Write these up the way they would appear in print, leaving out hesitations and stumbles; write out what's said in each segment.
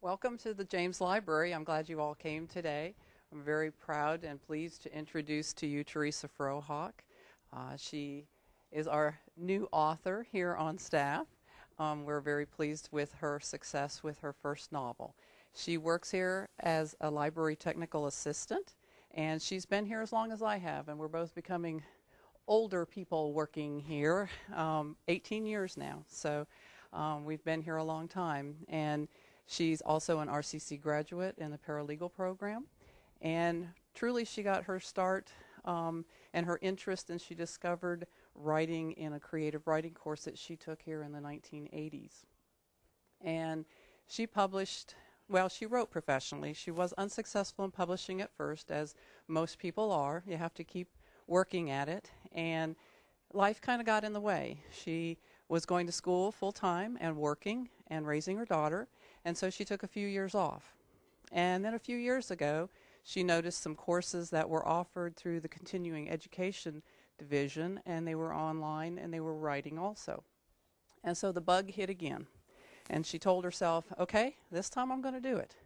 Welcome to the James Library. I'm glad you all came today. I'm very proud and pleased to introduce to you Teresa Frohock. She is our new author here on staff. We're very pleased with her success with her first novel. She works here as a library technical assistant, and she's been here as long as I have, and we're both becoming older people working here, 18 years now. So we've been here a long time, and she's also an RCC graduate in the paralegal program, and truly she got her start and her interest, and she discovered writing in a creative writing course that she took here in the 1980s. And she published, well, she wrote professionally. She was unsuccessful in publishing at first, as most people are. You have to keep working at it, and life kind of got in the way. She was going to school full-time and working and raising her daughter, and so she took a few years off. And then a few years ago, she noticed some courses that were offered through the continuing education division, and they were online and they were writing also. And so the bug hit again, and she told herself, okay, this time I'm going to do it.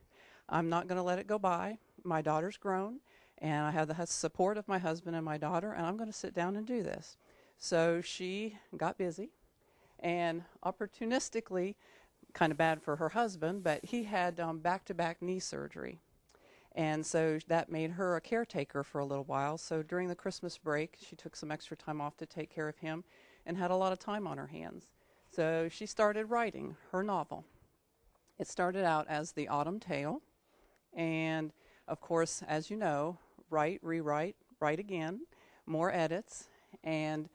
I'm not going to let it go by. My daughter's grown, and I have the support of my husband and my daughter, and I'm going to sit down and do this. So she got busy, and opportunistically, kind of bad for her husband, but he had back-to-back knee surgery. And so that made her a caretaker for a little while. So during the Christmas break, she took some extra time off to take care of him and had a lot of time on her hands. So she started writing her novel. It started out as The Autumn Tale, and of course, as you know, write, rewrite, write again, more edits, and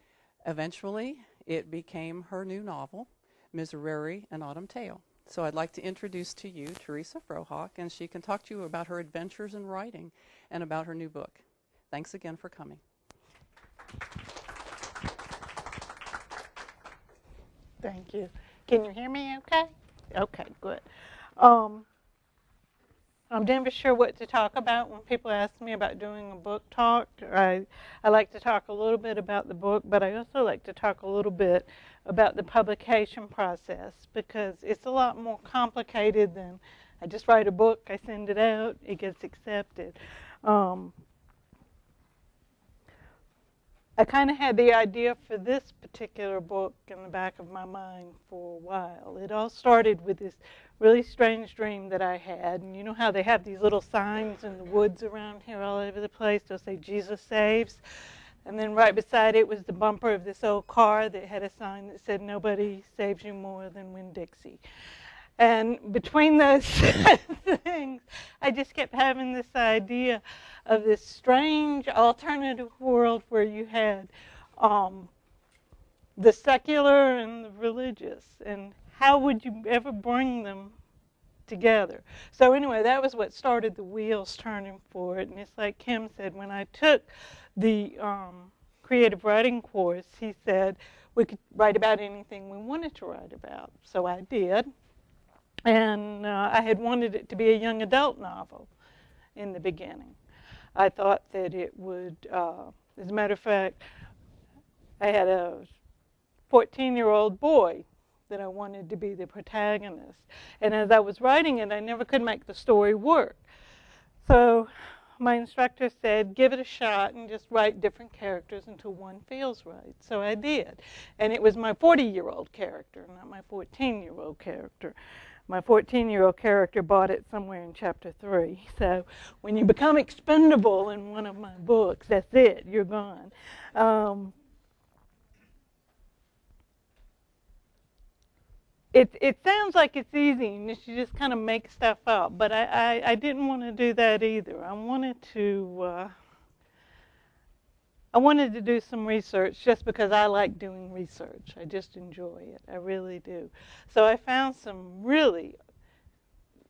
eventually it became her new novel, Miserere, an Autumn Tale. So I'd like to introduce to you Teresa Frohock, and she can talk to you about her adventures in writing and about her new book. Thanks again for coming. Thank you. Can you hear me okay? Okay, good. I'm never sure what to talk about when people ask me about doing a book talk. I like to talk a little bit about the book, but I also like to talk a little bit about the publication process, because it's a lot more complicated than I just write a book, I send it out, it gets accepted. I kind of had the idea for this particular book in the back of my mind for a while. It all started with this really strange dream that I had. And you know how they have these little signs in the woods around here all over the place? They'll say, Jesus saves. And then right beside it was the bumper of this old car that had a sign that said, nobody saves you more than Winn-Dixie. And between those things, I just kept having this idea of this strange alternative world where you had the secular and the religious, and how would you ever bring them together? So anyway, that was what started the wheels turning for it. And it's like Kim said, when I took the creative writing course, he said we could write about anything we wanted to write about. So I did. And I had wanted it to be a young adult novel in the beginning. I thought that it would, as a matter of fact, I had a 14-year-old boy that I wanted to be the protagonist. And as I was writing it, I never could make the story work. So my instructor said, give it a shot and just write different characters until one feels right. So I did. And it was my 40-year-old character, not my 14-year-old character. My 14-year-old character bought it somewhere in chapter 3. So when you become expendable in one of my books, that's it, you're gone. It sounds like it's easy and you just kind of make stuff up, but I didn't want to do that either. I wanted to do some research just because I like doing research. I just enjoy it. I really do. So I found some really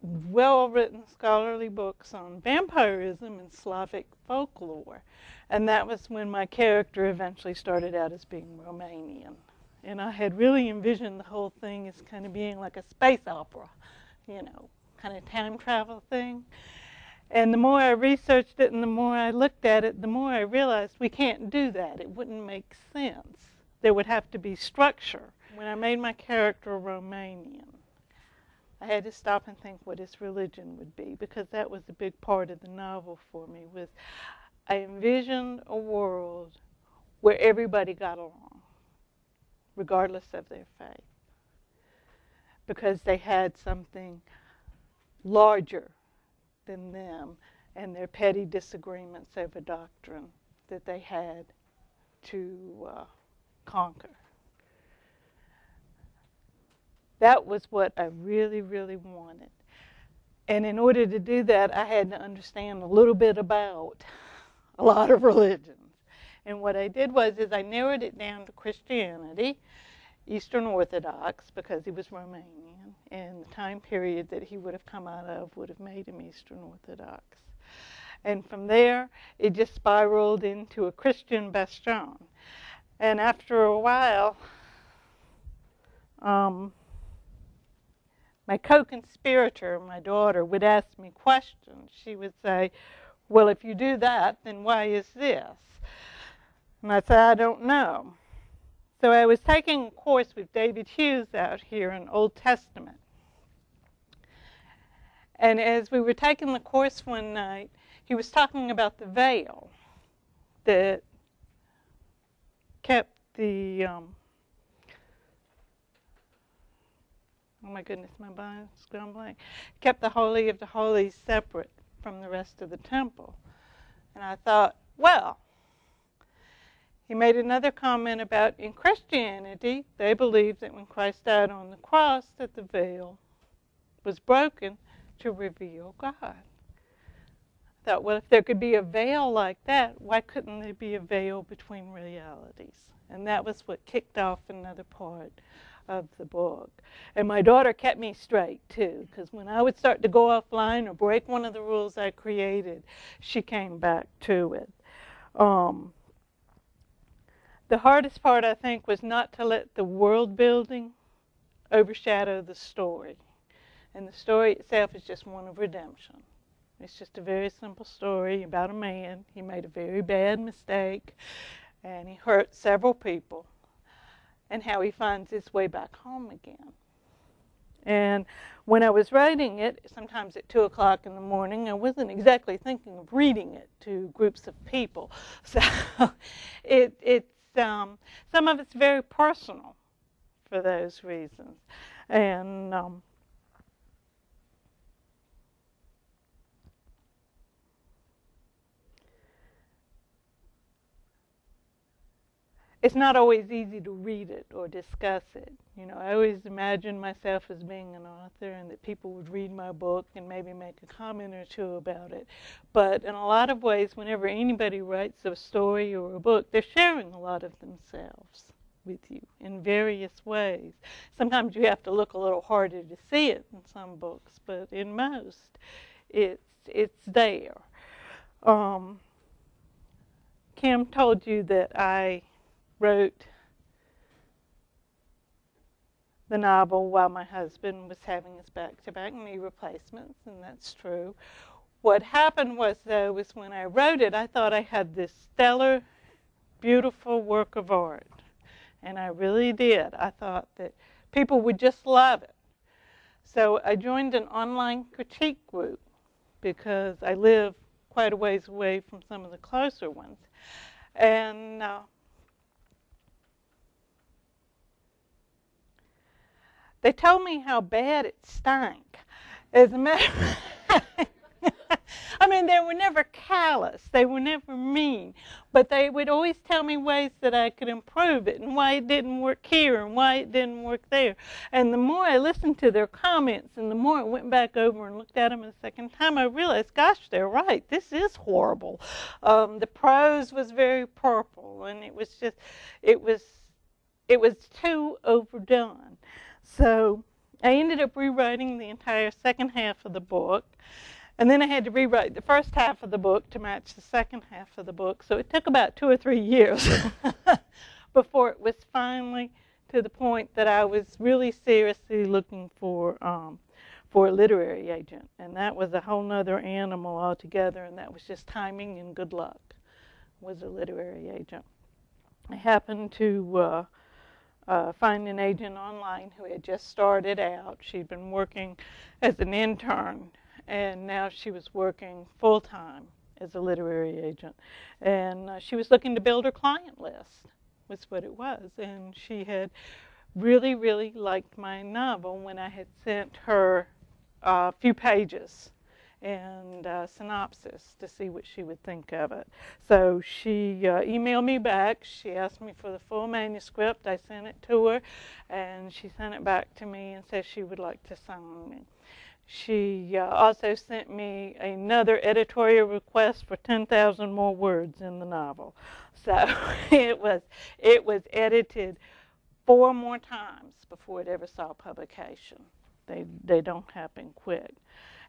well-written scholarly books on vampirism and Slavic folklore. And that was when my character eventually started out as being Romanian. And I had really envisioned the whole thing as kind of being like a space opera, you know, kind of time travel thing. And the more I researched it and the more I looked at it, the more I realized we can't do that. It wouldn't make sense. There would have to be structure. When I made my character Romanian, I had to stop and think what his religion would be, because that was a big part of the novel for me. Was I envisioned a world where everybody got along, regardless of their faith, because they had something larger than them and their petty disagreements over doctrine that they had to conquer. That was what I really, really wanted. And in order to do that, I had to understand a little bit about a lot of religions. And what I did was I narrowed it down to Christianity, Eastern Orthodox, because he was Romanian, and the time period that he would have come out of would have made him Eastern Orthodox. And from there, it just spiraled into a Christian bastion. And after a while, my co-conspirator, my daughter, would ask me questions. She would say, well, if you do that, then why is this? And I'd say, I don't know. So I was taking a course with David Hughes out here in Old Testament. And as we were taking the course one night, he was talking about the veil that kept the, oh my goodness, my mind's gone blank, kept the Holy of the Holies separate from the rest of the temple. And I thought, well, he made another comment about in Christianity, they believed that when Christ died on the cross, that the veil was broken to reveal God. I thought, well, if there could be a veil like that, why couldn't there be a veil between realities? And that was what kicked off another part of the book. And my daughter kept me straight, too, because when I would start to go offline or break one of the rules I created, she came back to it. The hardest part, I think, was not to let the world building overshadow the story. And the story itself is just one of redemption. It's just a very simple story about a man. He made a very bad mistake, and he hurt several people, and how he finds his way back home again. And when I was writing it, sometimes at 2 o'clock in the morning, I wasn't exactly thinking of reading it to groups of people. So some of it's very personal for those reasons. And it's not always easy to read it or discuss it. You know, I always imagined myself as being an author and that people would read my book and maybe make a comment or two about it. But in a lot of ways, whenever anybody writes a story or a book, they're sharing a lot of themselves with you in various ways. Sometimes you have to look a little harder to see it in some books, but in most, it's there. Kim told you that I wrote the novel while my husband was having his back-to-back knee replacements, and that's true. What happened was, though, was when I wrote it, I thought I had this stellar, beautiful work of art, and I really did. I thought that people would just love it. So I joined an online critique group because I live quite a ways away from some of the closer ones. And they told me how bad it stank. As a matter of fact, I mean, they were never callous. They were never mean. But they would always tell me ways that I could improve it and why it didn't work here and why it didn't work there. And the more I listened to their comments and the more I went back over and looked at them a second time, I realized, gosh, they're right. This is horrible. The prose was very purple, and it was just, it was too overdone. So I ended up rewriting the entire second half of the book. And then I had to rewrite the first half of the book to match the second half of the book. So it took about 2 or 3 years before it was finally to the point that I was really seriously looking for a literary agent. And that was a whole nother animal altogether, and that was just timing and good luck, was a literary agent. I happened to find an agent online who had just started out. She'd been working as an intern, and now she was working full-time as a literary agent. And she was looking to build her client list, was what it was. And she had really, really liked my novel when I had sent her a few pages and synopsis to see what she would think of it. So she emailed me back. She asked me for the full manuscript. I sent it to her, and she sent it back to me and said she would like to sign me. She also sent me another editorial request for 10,000 more words in the novel. So it was edited 4 more times before it ever saw publication. They don't happen quick.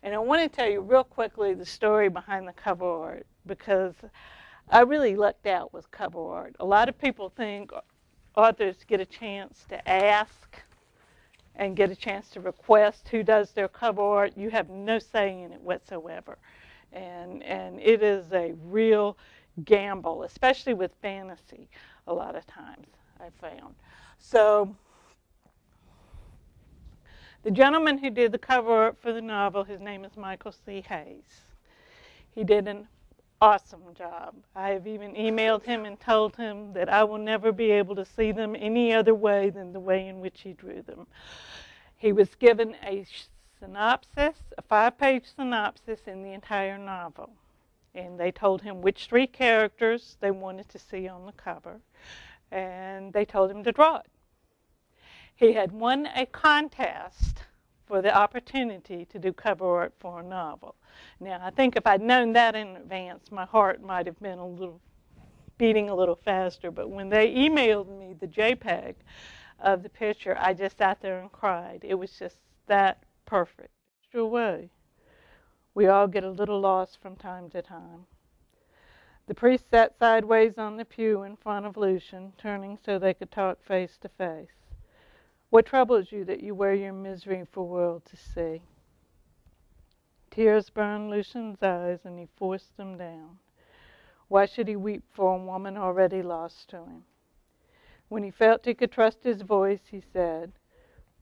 And I want to tell you real quickly the story behind the cover art, because I really lucked out with cover art. A lot of people think authors get a chance to ask and get a chance to request who does their cover art. You have no say in it whatsoever. And it is a real gamble, especially with fantasy a lot of times, I've found. So the gentleman who did the cover art for the novel, his name is Michael C. Hayes. He did an awesome job. I have even emailed him and told him that I will never be able to see them any other way than the way in which he drew them. He was given a synopsis, a 5-page synopsis in the entire novel. And they told him which 3 characters they wanted to see on the cover. And they told him to draw it. He had won a contest for the opportunity to do cover art for a novel. Now, I think if I'd known that in advance, my heart might have been beating a little faster. But when they emailed me the JPEG of the picture, I just sat there and cried. It was just that perfect. Extra way. We all get a little lost from time to time. The priest sat sideways on the pew in front of Lucian, turning so they could talk face to face. What troubles you that you wear your misery for world to see? Tears burned Lucian's eyes, and he forced them down. Why should he weep for a woman already lost to him? When he felt he could trust his voice, he said,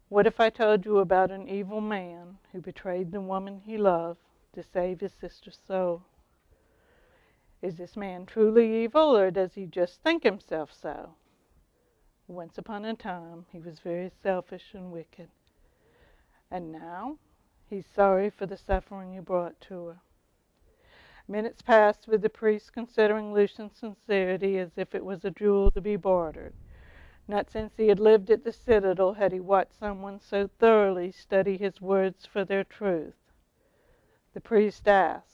"What if I told you about an evil man who betrayed the woman he loved to save his sister's soul? Is this man truly evil, or does he just think himself so? Once upon a time, he was very selfish and wicked. And now, he's sorry for the suffering you brought to her." Minutes passed with the priest considering Lucian's sincerity as if it was a jewel to be bartered. Not since he had lived at the Citadel had he watched someone so thoroughly study his words for their truth. The priest asked,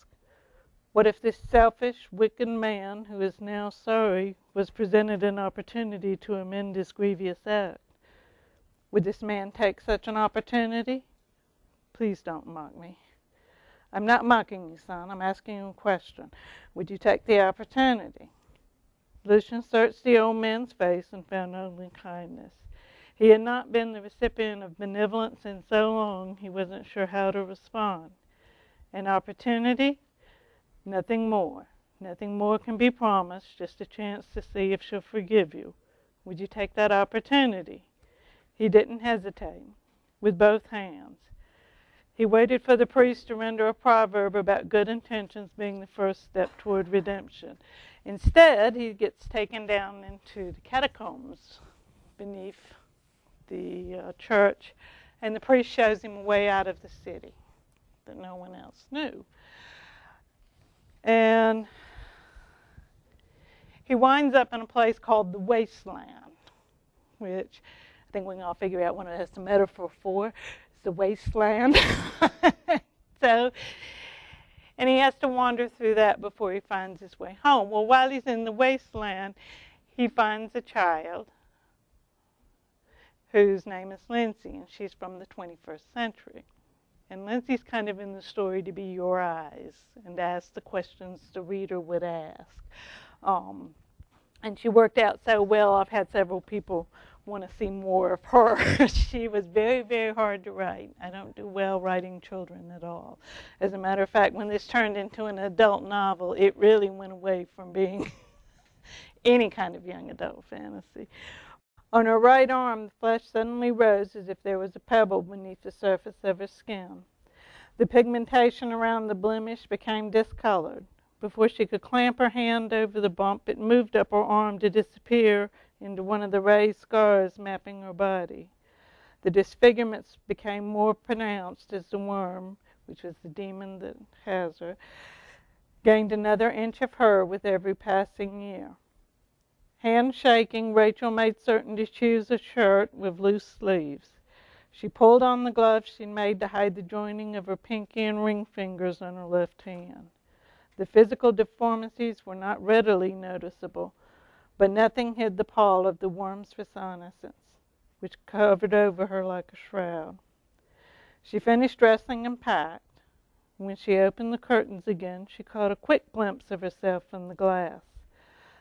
what if this selfish, wicked man, who is now sorry, was presented an opportunity to amend his grievous act? Would this man take such an opportunity? Please don't mock me. I'm not mocking you, son. I'm asking you a question. Would you take the opportunity? Lucian searched the old man's face and found only kindness. He had not been the recipient of benevolence in so long he wasn't sure how to respond. An opportunity? Nothing more. Nothing more can be promised, just a chance to see if she'll forgive you. Would you take that opportunity? He didn't hesitate, with both hands. He waited for the priest to render a proverb about good intentions being the first step toward redemption. Instead, he gets taken down into the catacombs beneath the church, and the priest shows him a way out of the city that no one else knew. And he winds up in a place called the Wasteland, which I think we can all figure out what it has a metaphor for. It's the wasteland. And he has to wander through that before he finds his way home. Well, while he's in the wasteland, he finds a child whose name is Lindsay, and she's from the 21st century. And Lindsay's kind of in the story to be your eyes and ask the questions the reader would ask. And she worked out so well, I've had several people want to see more of her. She was very, very hard to write. I don't do well writing children at all. As a matter of fact, when this turned into an adult novel, it really went away from being any kind of young adult fantasy. On her right arm, the flesh suddenly rose as if there was a pebble beneath the surface of her skin. The pigmentation around the blemish became discolored. Before she could clamp her hand over the bump, it moved up her arm to disappear into one of the raised scars mapping her body. The disfigurements became more pronounced as the worm, which was the demon that has her, gained another inch of her with every passing year. Hand shaking, Rachel made certain to choose a shirt with loose sleeves. She pulled on the gloves she'd made to hide the joining of her pinky and ring fingers on her left hand. The physical deformities were not readily noticeable, but nothing hid the pall of the worm's reconnaissance, which covered over her like a shroud. She finished dressing and packed. When she opened the curtains again, she caught a quick glimpse of herself in the glass.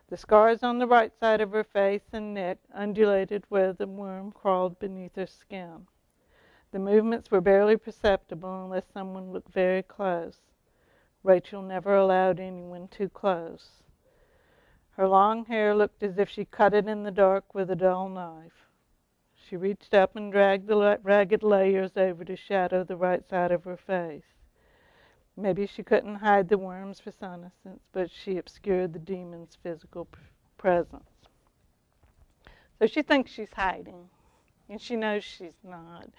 The scars on the right side of her face and neck undulated where the worm crawled beneath her skin. The movements were barely perceptible unless someone looked very close. Rachel never allowed anyone too close. Her long hair looked as if she cut it in the dark with a dull knife. She reached up and dragged the ragged layers over to shadow the right side of her face. Maybe she couldn't hide the worm's reconnaissance, but she obscured the demon's physical presence. So she thinks she's hiding, and she knows she's not.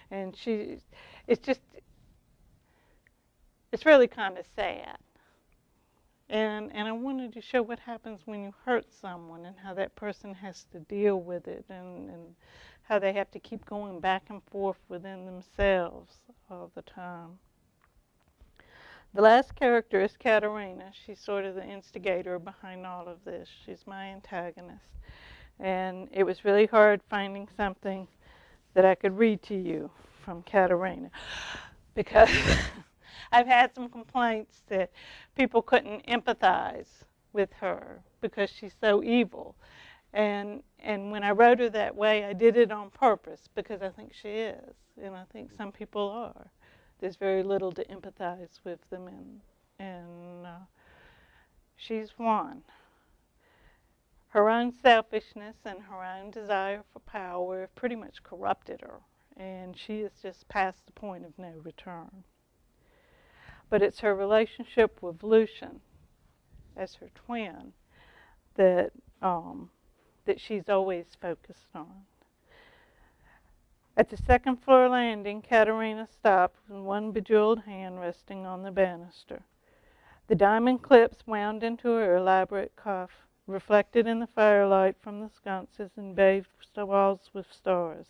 And it's really kind of sad. And I wanted to show what happens when you hurt someone and how that person has to deal with it and how they have to keep going back and forth within themselves all the time. The last character is Katerina. She's sort of the instigator behind all of this. She's my antagonist. And it was really hard finding something that I could read to you from Katerina, because I've had some complaints that people couldn't empathize with her because she's so evil. And when I wrote her that way, I did it on purpose because I think she is, and I think some people are. There's very little to empathize with them, and she's one. Her own selfishness and her own desire for power have pretty much corrupted her, and she is just past the point of no return. But it's her relationship with Lucian as her twin that she's always focused on. At the second floor landing, Katerina stopped with one bejeweled hand resting on the banister. The diamond clips wound into her elaborate cuff, reflected in the firelight from the sconces and bathed the walls with stars.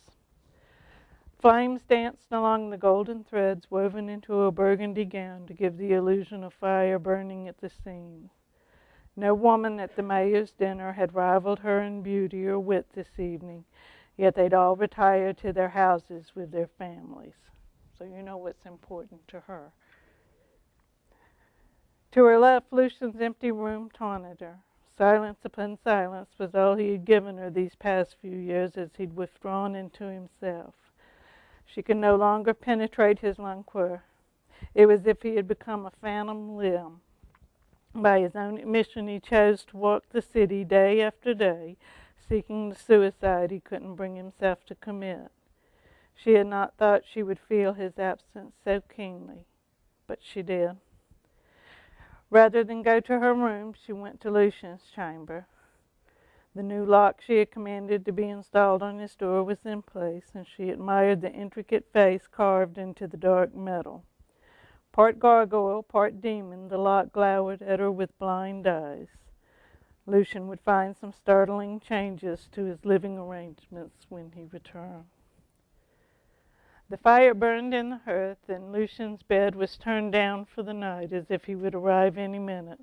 Flames danced along the golden threads woven into a burgundy gown to give the illusion of fire burning at the seams. No woman at the mayor's dinner had rivaled her in beauty or wit this evening, yet they'd all retired to their houses with their families. So you know what's important to her. To her left, Lucian's empty room taunted her. Silence upon silence was all he had given her these past few years as he'd withdrawn into himself. She could no longer penetrate his languor. It was as if he had become a phantom limb. By his own admission, he chose to walk the city day after day, seeking the suicide he couldn't bring himself to commit. She had not thought she would feel his absence so keenly, but she did. Rather than go to her room, she went to Lucian's chamber. The new lock she had commanded to be installed on his door was in place, and she admired the intricate face carved into the dark metal. Part gargoyle, part demon, the lock glowered at her with blind eyes. Lucian would find some startling changes to his living arrangements when he returned. The fire burned in the hearth, and Lucian's bed was turned down for the night as if he would arrive any minute.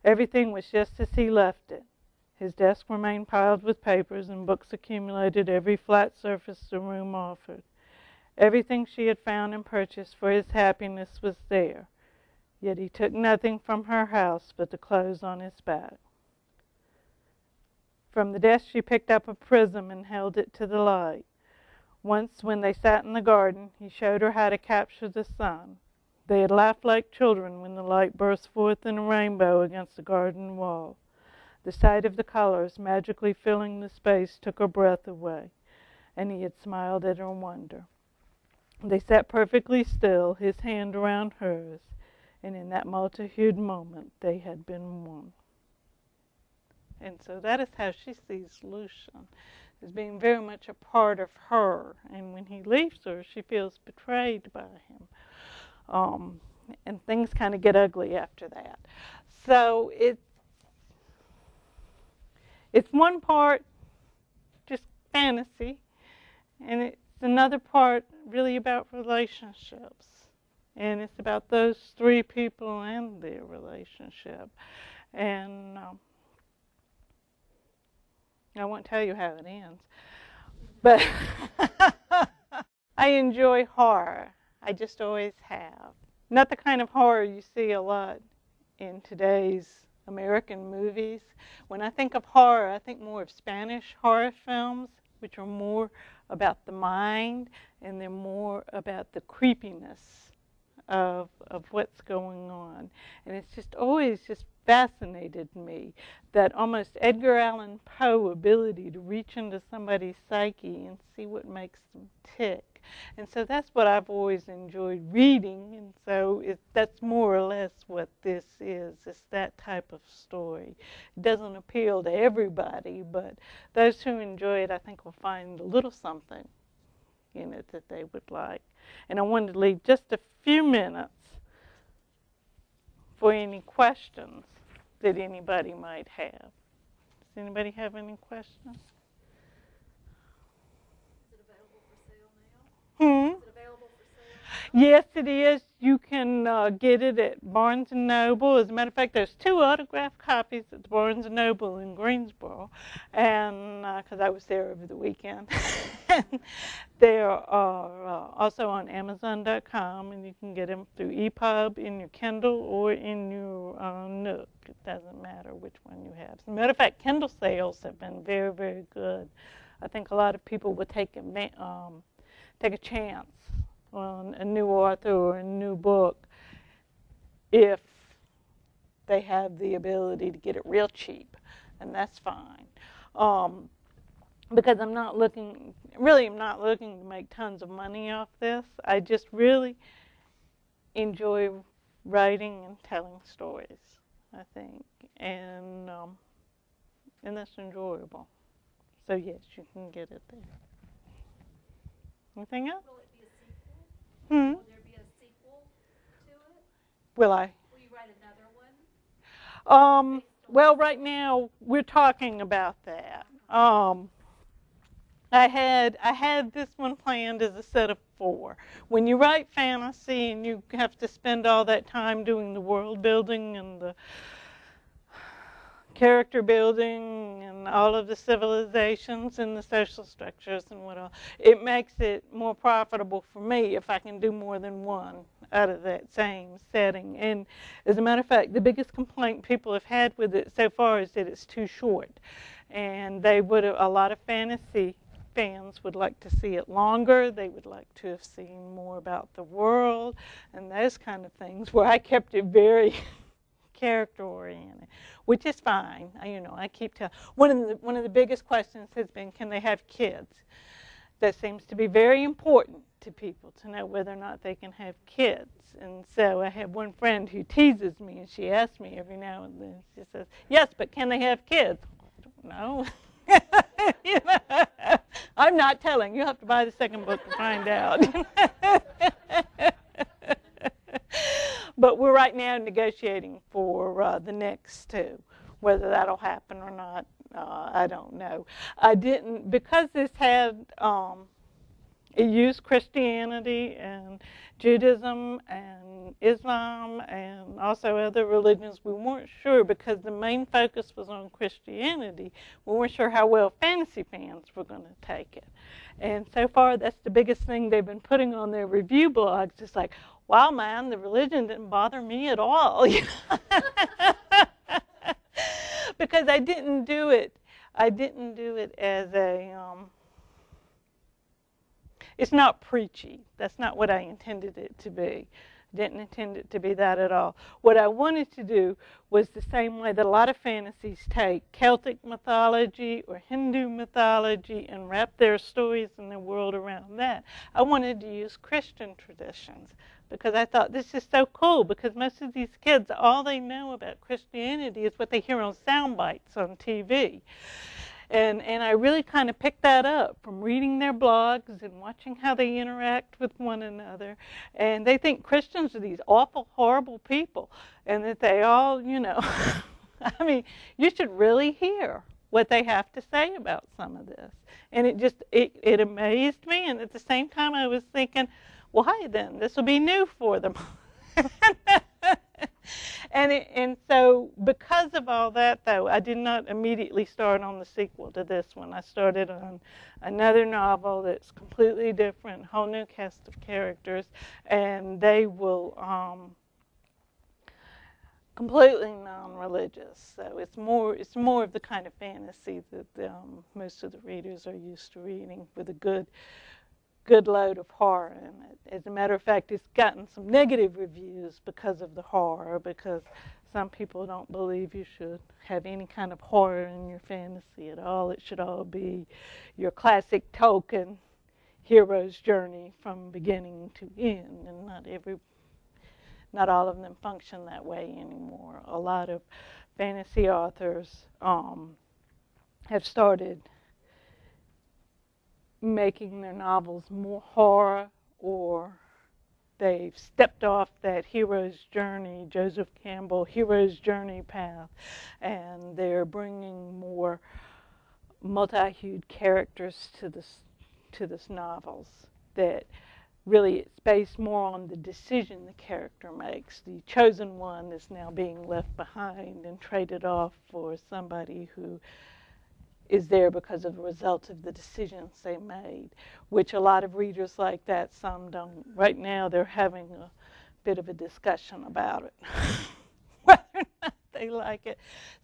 Everything was just as he left it. His desk remained piled with papers, and books accumulated every flat surface the room offered. Everything she had found and purchased for his happiness was there, yet he took nothing from her house but the clothes on his back. From the desk she picked up a prism and held it to the light. Once, when they sat in the garden, he showed her how to capture the sun. They had laughed like children when the light burst forth in a rainbow against the garden wall. The sight of the colors magically filling the space took her breath away, and he had smiled at her wonder. They sat perfectly still, his hand around hers, and in that multi-hued moment they had been one. And so that is how she sees Lucian, as being very much a part of her. And when he leaves her, she feels betrayed by him. And things kind of get ugly after that. So it's one part just fantasy, and it's another part really about relationships. And it's about those three people and their relationship. And I won't tell you how it ends. But I enjoy horror. I just always have. Not the kind of horror you see a lot in today's American movies. When I think of horror, I think more of Spanish horror films, which are more about the mind, and they're more about the creepiness of what's going on. And it's just always just fascinated me, that almost Edgar Allan Poe ability to reach into somebody's psyche and see what makes them tick. And so that's what I've always enjoyed reading, and so that's more or less what this is. It's that type of story. It doesn't appeal to everybody, but those who enjoy it, I think, will find a little something in it that they would like. And I wanted to leave just a few minutes for any questions that anybody might have. Does anybody have any questions? Is it available for sale now? Is it available for sale now? Yes, it is. You can get it at Barnes & Noble. As a matter of fact, there's 2 autographed copies at the Barnes & Noble in Greensboro, and because I was there over the weekend. They are also on Amazon.com, and you can get them through EPUB in your Kindle or in your Nook. It doesn't matter which one you have. As a matter of fact, Kindle sales have been very, very good. I think a lot of people would take a chance on a new author or a new book if they have the ability to get it real cheap, and that's fine. Because I'm not looking to make tons of money off this. I just really enjoy writing and telling stories, I think, and that's enjoyable. So yes, you can get it there. Anything else? Will it be a sequel? Will there be a sequel to it? Will I? Will you write another one? Well, right now we're talking about that. I had this one planned as a set of 4. When you write fantasy and you have to spend all that time doing the world building and the character building and all of the civilizations and the social structures and what all, it makes it more profitable for me if I can do more than one out of that same setting. And as a matter of fact, the biggest complaint people have had with it so far is that it's too short. And a lot of fantasy fans would like to see it longer. They would like to have seen more about the world and those kind of things, where I kept it very character oriented, which is fine. I keep telling. One of the biggest questions has been, can they have kids? That seems to be very important to people, to know whether or not they can have kids. And so I have one friend who teases me, and she asks me every now and then. She says, "Yes, but can they have kids?" I don't know. I'm not telling. You have to buy the second book to find out. But we're right now negotiating for the next 2. Whether that'll happen or not, I don't know. I didn't, because this had, it used Christianity and Judaism and Islam and also other religions. We weren't sure, because the main focus was on Christianity. We weren't sure how well fantasy fans were going to take it. And so far, that's the biggest thing they've been putting on their review blogs. It's like, wow, man, the religion didn't bother me at all. Because I didn't do it as a, it's not preachy. That's not what I intended it to be. Didn't intend it to be that at all. What I wanted to do was the same way that a lot of fantasies take Celtic mythology or Hindu mythology and wrap their stories and their world around that. I wanted to use Christian traditions because I thought this is so cool, because most of these kids, all they know about Christianity is what they hear on sound bites on TV. And I really kind of picked that up from reading their blogs and watching how they interact with one another. And they think Christians are these awful, horrible people, and that they all, you know, I mean, you should really hear what they have to say about some of this. And it amazed me, and at the same time I was thinking, well, hi then, this will be new for them. And so because of all that, though, I did not immediately start on the sequel to this one. I started on another novel that's completely different, whole new cast of characters, and they will completely non-religious. So it's more of the kind of fantasy that most of the readers are used to reading, with a good load of horror in it. As a matter of fact, it's gotten some negative reviews because of the horror, because some people don't believe you should have any kind of horror in your fantasy at all. It should all be your classic Tolkien hero's journey from beginning to end, and not all of them function that way anymore. A lot of fantasy authors have started making their novels more horror, or they've stepped off that hero's journey, Joseph Campbell hero's journey path, and they're bringing more multi-hued characters to this novels that really it's based more on the decision the character makes. The chosen one is now being left behind and traded off for somebody who is there because of the result of the decisions they made, which a lot of readers like that, some don't. Right now they're having a bit of a discussion about it, whether or not they like it.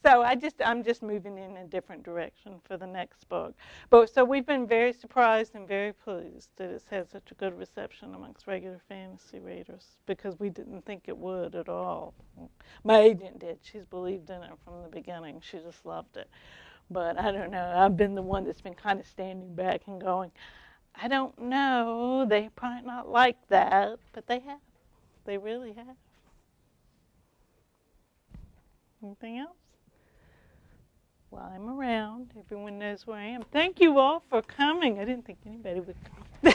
So I'm just moving in a different direction for the next book. But so we've been very surprised and very pleased that it's had such a good reception amongst regular fantasy readers, because we didn't think it would at all. My agent did. She's believed in it from the beginning. She just loved it. But I don't know. I've been the one that's been kind of standing back and going, I don't know. They probably not like that, but they have. They really have. Anything else? Well, I'm around. Everyone knows where I am. Thank you all for coming. I didn't think anybody would come.